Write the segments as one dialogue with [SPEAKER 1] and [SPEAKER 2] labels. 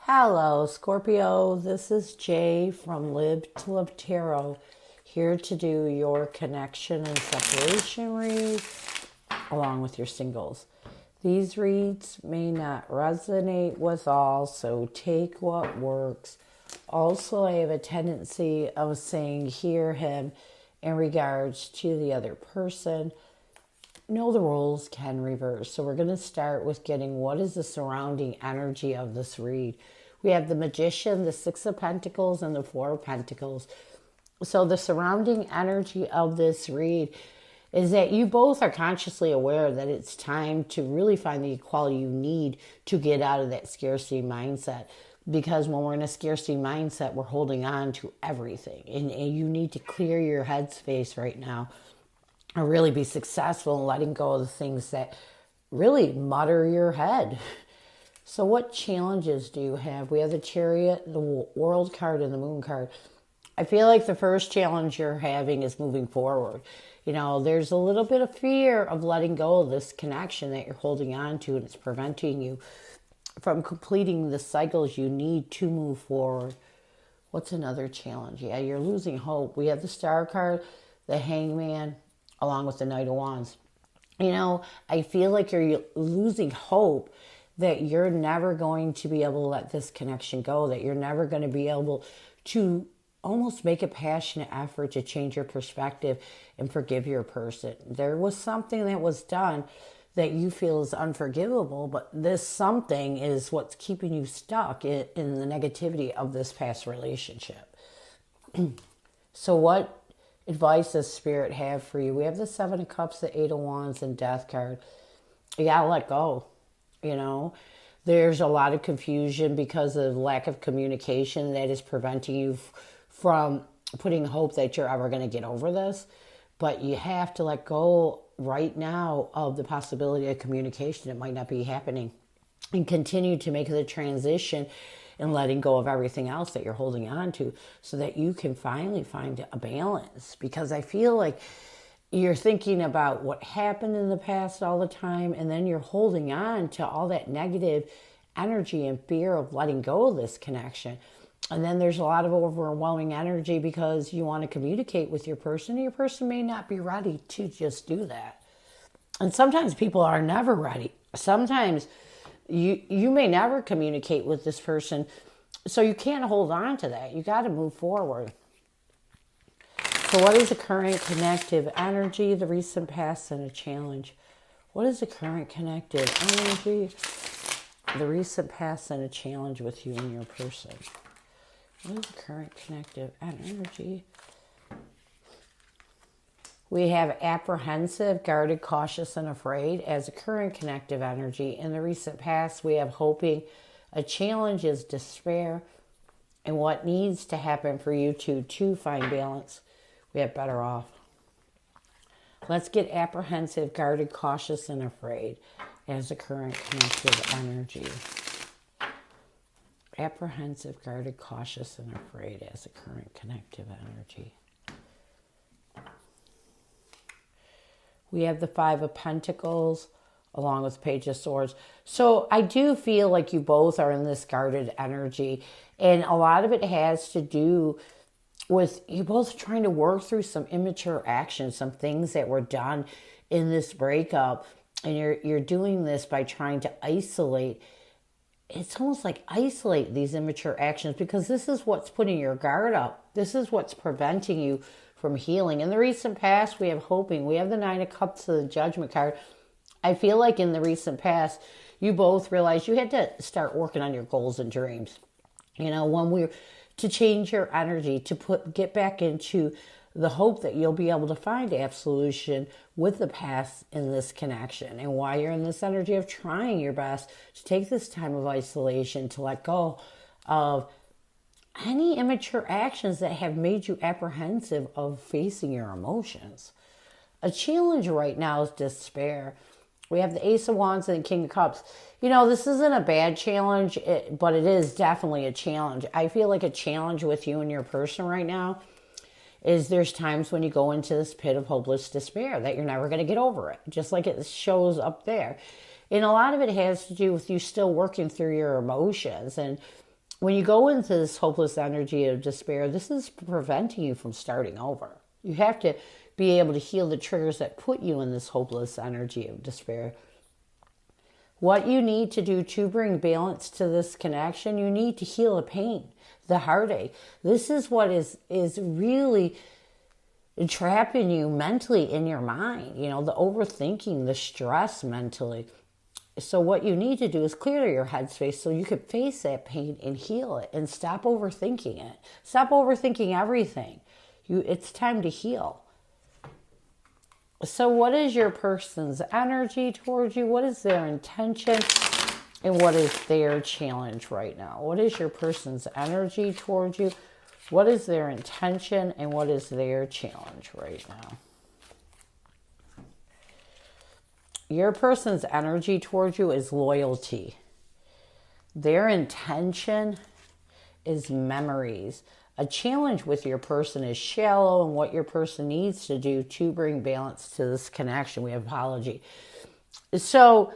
[SPEAKER 1] Hello, Scorpio. This is Jay from Live to Live Tarot, here to do your connection and separation read along with your singles. These reads may not resonate with all, so take what works. Also, I have a tendency of saying hear him in regards to the other person. Know the roles can reverse. So we're going to start with getting what is the surrounding energy of this read. We have the Magician, the Six of Pentacles, and the Four of Pentacles. So the surrounding energy of this read is that you both are consciously aware that it's time to really find the equality you need to get out of that scarcity mindset. Because when we're in a scarcity mindset, we're holding on to everything. And you need to clear your headspace right now or really be successful in letting go of the things that really mutter your head. So what challenges do you have? We have the Chariot, the World card, and the Moon card. I feel like the first challenge you're having is moving forward. You know, there's a little bit of fear of letting go of this connection that you're holding on to, and it's preventing you from completing the cycles you need to move forward. What's another challenge? Yeah, you're losing hope. We have the Star card, the Hangman, along with the Knight of Wands. You know, I feel like you're losing hope that you're never going to be able to let this connection go, that you're never going to be able to almost make a passionate effort to change your perspective and forgive your person. There was something that was done that you feel is unforgivable, but this something is what's keeping you stuck in the negativity of this past relationship. So what advice does Spirit have for you? We have the Seven of Cups, the Eight of Wands, and Death card. You gotta let go. You know, there's a lot of confusion because of lack of communication that is preventing you from putting hope that you're ever going to get over this. But you have to let go right now of the possibility of communication. It might not be happening. And continue to make the transition and letting go of everything else that you're holding on to so that you can finally find a balance. Because I feel like you're thinking about what happened in the past all the time, and then you're holding on to all that negative energy and fear of letting go of this connection. And then there's a lot of overwhelming energy because you want to communicate with your person, and your person may not be ready to just do that. And sometimes people are never ready. Sometimes you may never communicate with this person, so you can't hold on to that. You got to move forward. So what is the current connective energy, the recent past, and a challenge? What is the current connective energy, the recent past, and a challenge with you and your person? What is the current connective energy? We have apprehensive, guarded, cautious, and afraid as a current connective energy. In the recent past, we have hoping. A challenge is despair. And what needs to happen for you to find balance? We have better off. Let's get apprehensive, guarded, cautious, and afraid as a current connective energy. Apprehensive, guarded, cautious, and afraid as a current connective energy. We have the Five of Pentacles along with Page of Swords. So I do feel like you both are in this guarded energy, and a lot of it has to do with you both trying to work through some immature actions, some things that were done in this breakup, and you're doing this by trying to isolate. It's almost like isolate these immature actions because this is what's putting your guard up. This is what's preventing you from healing. In the recent past, we have hoping. We have the Nine of Cups of the Judgment card. I feel like in the recent past, you both realized you had to start working on your goals and dreams. You know, to change your energy, to get back into the hope that you'll be able to find absolution with the past in this connection. And why you're in this energy of trying your best to take this time of isolation, to let go of any immature actions that have made you apprehensive of facing your emotions. A challenge right now is despair. We have the Ace of Wands and the King of Cups. You know, this isn't a bad challenge, but it is definitely a challenge. I feel like a challenge with you and your person right now is there's times when you go into this pit of hopeless despair that you're never going to get over it, just like it shows up there. And a lot of it has to do with you still working through your emotions and when you go into this hopeless energy of despair, this is preventing you from starting over. You have to be able to heal the triggers that put you in this hopeless energy of despair. What you need to do to bring balance to this connection, you need to heal the pain, the heartache. This is what is really trapping you mentally in your mind, the overthinking, the stress mentally. So what you need to do is clear your headspace so you can face that pain and heal it and stop overthinking it. Stop overthinking everything. It's time to heal. So what is your person's energy towards you? What is their intention? And what is their challenge right now? What is your person's energy towards you? What is their intention? And what is their challenge right now? Your person's energy towards you is loyalty. Their intention is memories. A challenge with your person is shallow and what your person needs to do to bring balance to this connection. We have apology. So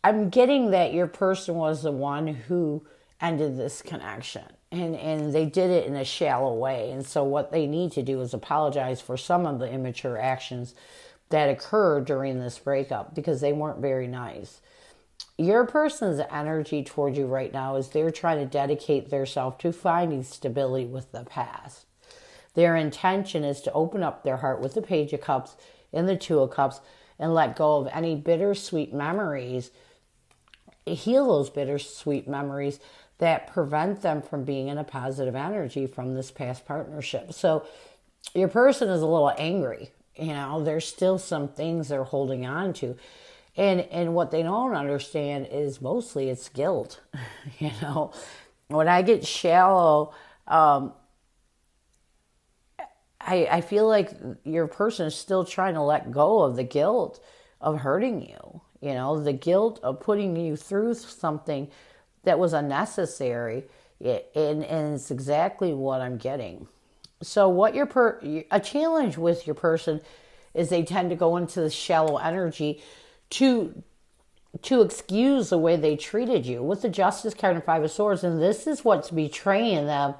[SPEAKER 1] I'm getting that your person was the one who ended this connection. And they did it in a shallow way. And so what they need to do is apologize for some of the immature actions that occurred during this breakup because they weren't very nice. Your person's energy toward you right now is they're trying to dedicate themselves to finding stability with the past. Their intention is to open up their heart with the Page of Cups and the Two of Cups and let go of any bittersweet memories, heal those bittersweet memories that prevent them from being in a positive energy from this past partnership. So your person is a little angry. There's still some things they're holding on to. And what they don't understand is mostly it's guilt. When I get shallow, I feel like your person is still trying to let go of the guilt of hurting you. The guilt of putting you through something that was unnecessary. And it's exactly what I'm getting. So what a challenge with your person is they tend to go into this shallow energy to excuse the way they treated you with the Justice card and Five of Swords. And this is what's betraying them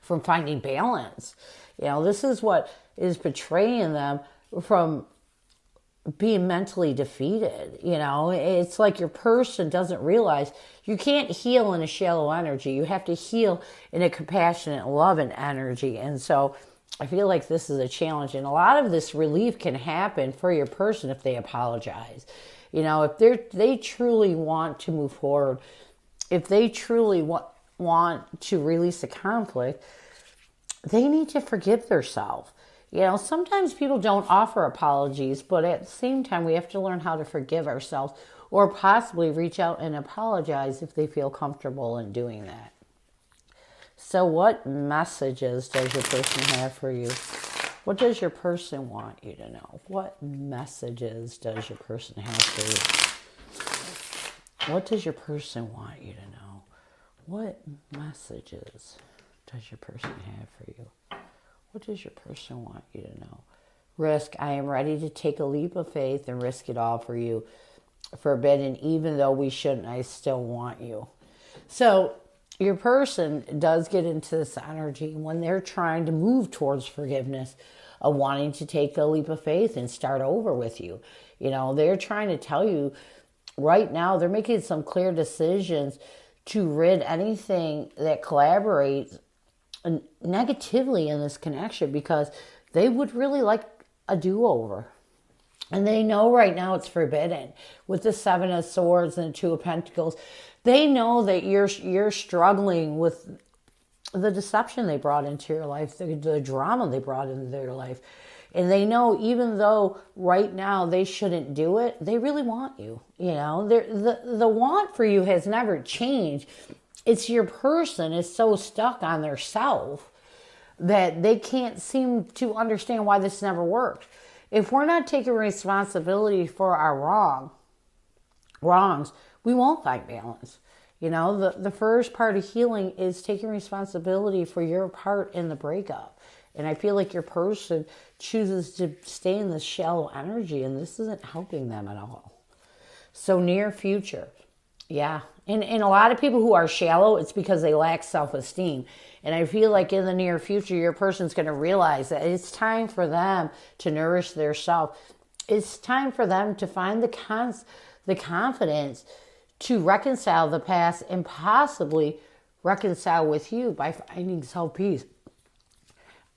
[SPEAKER 1] from finding balance. This is what is betraying them from being mentally defeated. It's like your person doesn't realize you can't heal in a shallow energy. You have to heal in a compassionate, loving energy. And so I feel like this is a challenge. And a lot of this relief can happen for your person if they apologize. If they truly want to move forward, if they truly want to release the conflict, they need to forgive themselves. Sometimes people don't offer apologies, but at the same time, we have to learn how to forgive ourselves or possibly reach out and apologize if they feel comfortable in doing that. So what messages does your person have for you? What does your person want you to know? What messages does your person have for you? What does your person want you to know? What messages does your person have for you? What does your person want you to know? Risk. I am ready to take a leap of faith and risk it all for you. Forbidden. Even though we shouldn't, I still want you. So your person does get into this energy when they're trying to move towards forgiveness, of wanting to take a leap of faith and start over with you. They're trying to tell you right now, they're making some clear decisions to rid anything that collaborates negatively in this connection because they would really like a do-over. And they know right now it's forbidden. With the Seven of Swords and the Two of Pentacles, they know that you're struggling with the deception they brought into your life, the drama they brought into their life. And they know even though right now they shouldn't do it, they really want you. The want for you has never changed. It's your person is so stuck on their self that they can't seem to understand why this never worked. If we're not taking responsibility for our wrongs, we won't find balance. The first part of healing is taking responsibility for your part in the breakup. And I feel like your person chooses to stay in this shallow energy, and this isn't helping them at all. So near future, Yeah. And a lot of people who are shallow, it's because they lack self-esteem. And I feel like in the near future, your person's going to realize that it's time for them to nourish their self. It's time for them to find the confidence to reconcile the past and possibly reconcile with you by finding self-peace.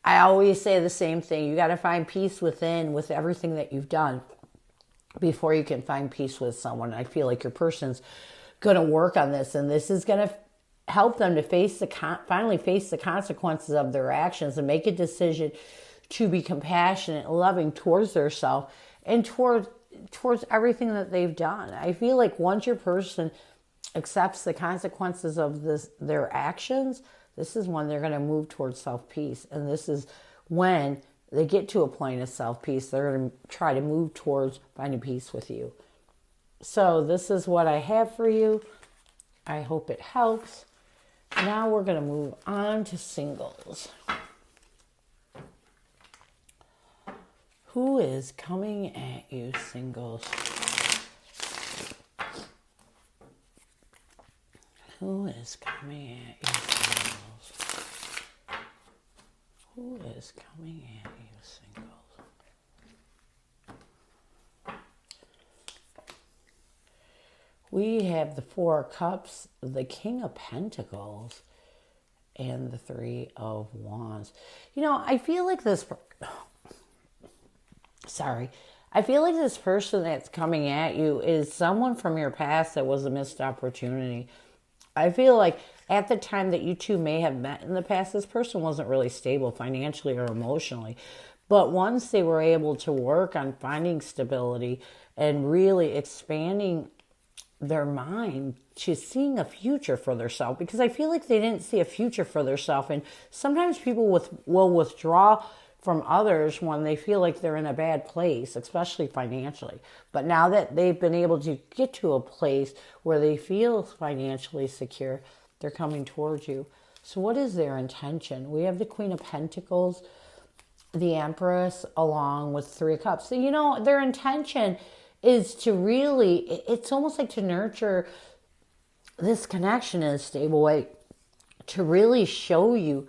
[SPEAKER 1] I always say the same thing. You got to find peace within with everything that you've done before you can find peace with someone. I feel like your person's going to work on this, and this is going to help them to finally face the consequences of their actions and make a decision to be compassionate and loving towards their self and towards everything that they've done. I feel like once your person accepts the consequences of their actions, this is when they're going to move towards self-peace. And this is when they get to a point of self-peace, they're going to try to move towards finding peace with you. So this is what I have for you. I hope it helps. Now we're going to move on to singles. Who is coming at you, singles? Who is coming at you, singles? Who is coming at you, singles? We have the Four of Cups, the King of Pentacles, and the Three of Wands. You know, I feel like this... I feel like this person that's coming at you is someone from your past that was a missed opportunity. I feel like at the time that you two may have met in the past, this person wasn't really stable financially or emotionally. But once they were able to work on finding stability and really expanding their mind to seeing a future for themselves, because I feel like they didn't see a future for themselves. And sometimes people will withdraw from others when they feel like they're in a bad place, especially financially. But now that they've been able to get to a place where they feel financially secure, they're coming towards you. So what is their intention? We have the Queen of Pentacles, the Empress, along with Three of Cups. So, you know, their intention is to really, it's almost like to nurture this connection in a stable way, to really show you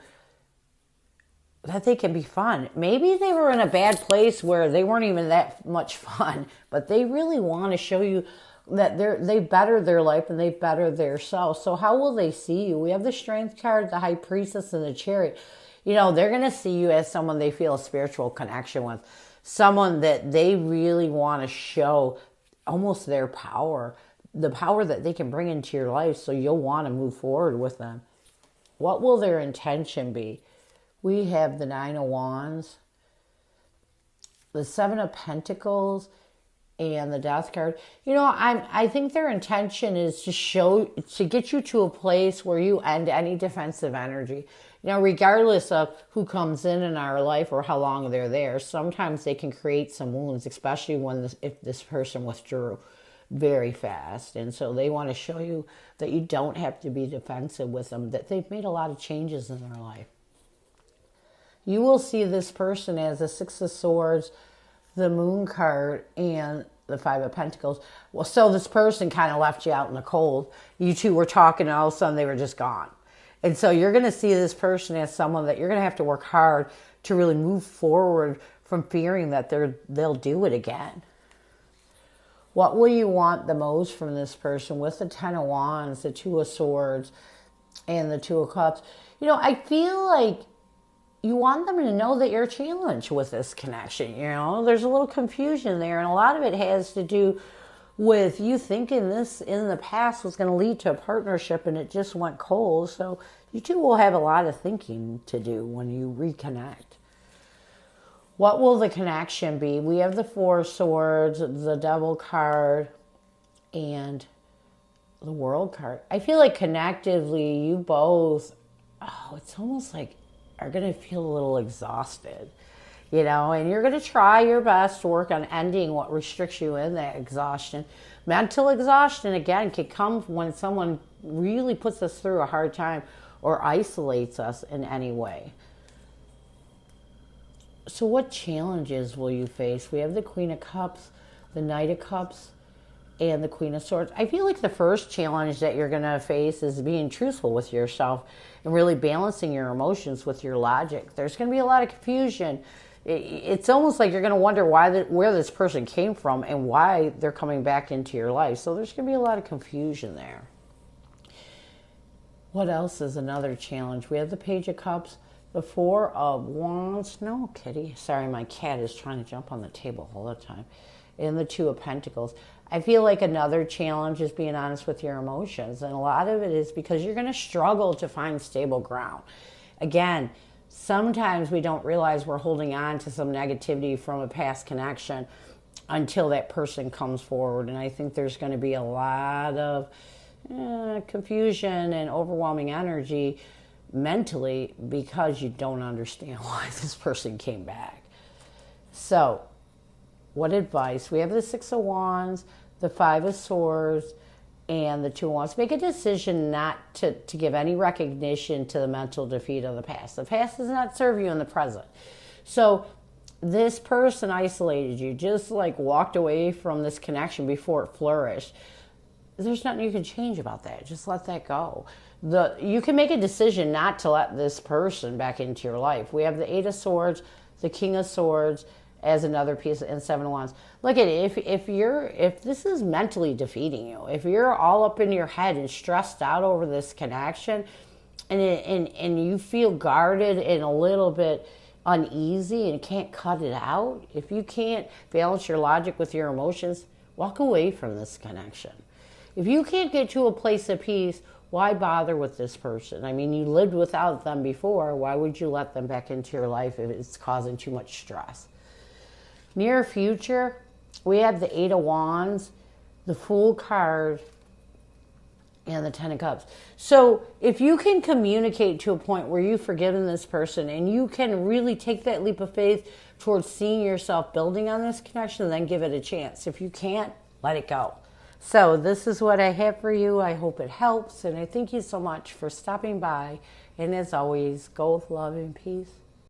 [SPEAKER 1] that they can be fun. Maybe they were in a bad place where they weren't even that much fun, but they really want to show you that they bettered their life and they bettered their self. So how will they see you? We have the Strength card, the High Priestess, and the Chariot. You know, they're going to see you as someone they feel a spiritual connection with, someone that they really want to show almost their power, the power that they can bring into your life, so you'll want to move forward with them. What will their intention be? We have the Nine of Wands, the Seven of Pentacles, and the Death card. You know, I think their intention is to get you to a place where you end any defensive energy. You know, regardless of who comes in our life or how long they're there, sometimes they can create some wounds, especially if this person withdrew very fast. And so they want to show you that you don't have to be defensive with them, that they've made a lot of changes in their life. You will see this person as the Six of Swords, the Moon card, and the Five of Pentacles. Well, so this person kind of left you out in the cold. You two were talking and all of a sudden they were just gone. And so you're going to see this person as someone that you're going to have to work hard to really move forward from fearing that they'll do it again. What will you want the most from this person? With the Ten of Wands, the Two of Swords, and the Two of Cups. You know, I feel like you want them to know that you're challenged with this connection. You know, there's a little confusion there, and a lot of it has to do with you thinking this in the past was going to lead to a partnership and it just went cold. So you two will have a lot of thinking to do when you reconnect. What will the connection be? We have the Four of Swords, the Devil card, and the World card. I feel like connectively, you both, it's almost like are going to feel a little exhausted, you know, and you're going to try your best to work on ending what restricts you in that exhaustion. Mental exhaustion, again, can come when someone really puts us through a hard time or isolates us in any way. So what challenges will you face? We have the Queen of Cups, the Knight of Cups, and the Queen of Swords. I feel like the first challenge that you're going to face is being truthful with yourself and really balancing your emotions with your logic. There's going to be a lot of confusion. It's almost like you're going to wonder where this person came from and why they're coming back into your life. So there's going to be a lot of confusion there. What else is another challenge? We have the Page of Cups, the Four of Wands. No, kitty. Sorry, my cat is trying to jump on the table all the time. And the Two of Pentacles. I feel like another challenge is being honest with your emotions. And a lot of it is because you're going to struggle to find stable ground. Again, sometimes we don't realize we're holding on to some negativity from a past connection until that person comes forward. And I think there's going to be a lot of confusion and overwhelming energy mentally because you don't understand why this person came back. So, what advice? We have the Six of Wands, the Five of Swords, and the Two of Wands. Make a decision not to give any recognition to the mental defeat of the past. The past does not serve you in the present. So this person isolated you, just like walked away from this connection before it flourished. There's nothing you can change about that. Just let that go. You can make a decision not to let this person back into your life. We have the Eight of Swords, the King of Swords, as another piece, and Seven of Wands. Look at it. If this is mentally defeating you, if you're all up in your head and stressed out over this connection, and you feel guarded and a little bit uneasy and can't cut it out, if you can't balance your logic with your emotions, walk away from this connection. If you can't get to a place of peace, why bother with this person? I mean, you lived without them before. Why would you let them back into your life if it's causing too much stress? Near future, we have the Eight of Wands, the Fool card, and the Ten of Cups. So if you can communicate to a point where you've forgiven this person and you can really take that leap of faith towards seeing yourself building on this connection, then give it a chance. If you can't, let it go. So this is what I have for you. I hope it helps, and I thank you so much for stopping by. And as always, go with love and peace.